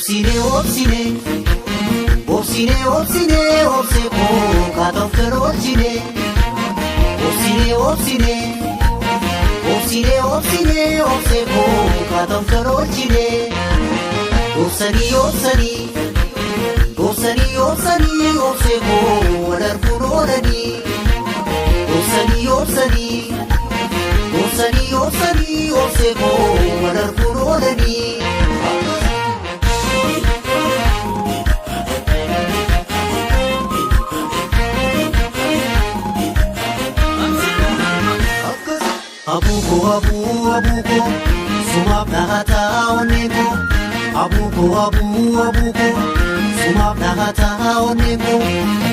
obsine obseko katofter obsine obseko katofter obsine obsani obseko wadarfun odani obsani obseko wadarfun odani Abuko sumap nakata oneko Abuko sumap nakata oneko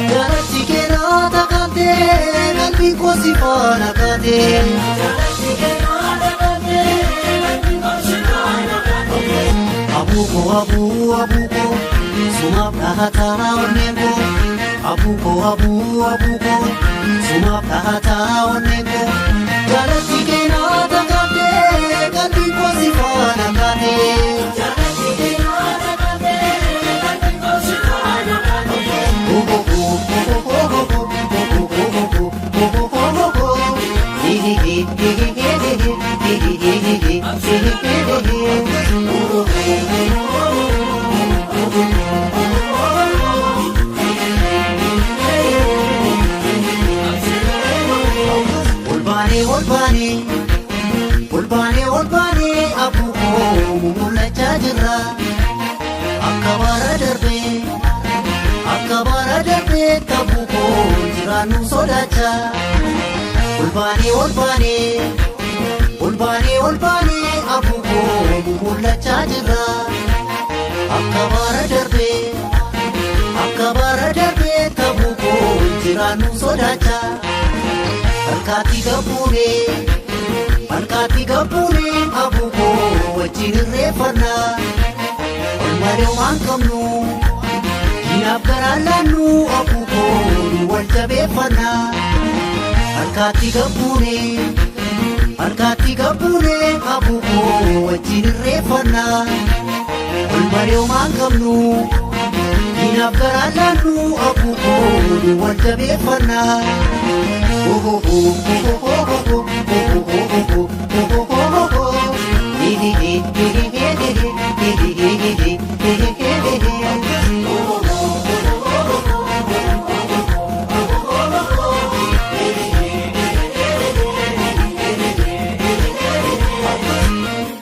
Garati kena takate kalbi ko sifana kate Abuko sumap nakata oneko Abuko sumap nakata oneko Garati kena takate kalbi ko sifana kate Olbane abuko mumulacha jirra Akabara darbe tabuko jiranu sodacha Olbane abuko mumulacha jirra Akabara darbe tabuko jiranu sodacha Markati gabune abuko wajjin irreeffanna olmaree waan qabnu kinaaf garaannaannu abuko nu wal jabeeffanna Markati gabune abuko wajjin irreeffanna olmaree waan qabnu kinaaf garaannaannu abuko nu wal jabeeffanna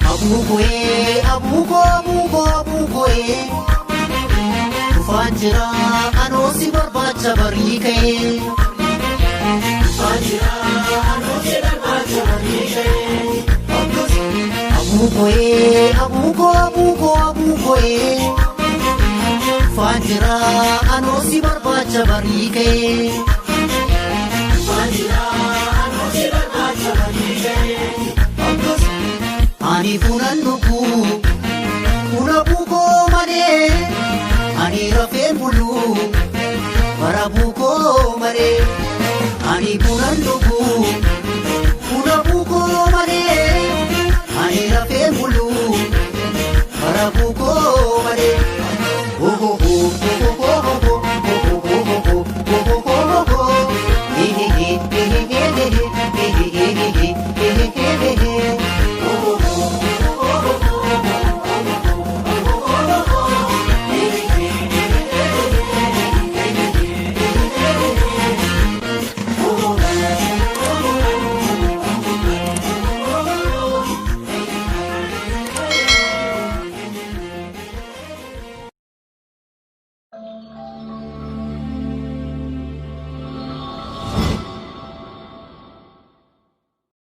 Abuko Fajra anosi barbacha barike Abuko Fajra anosi barbacha barike Ani funannu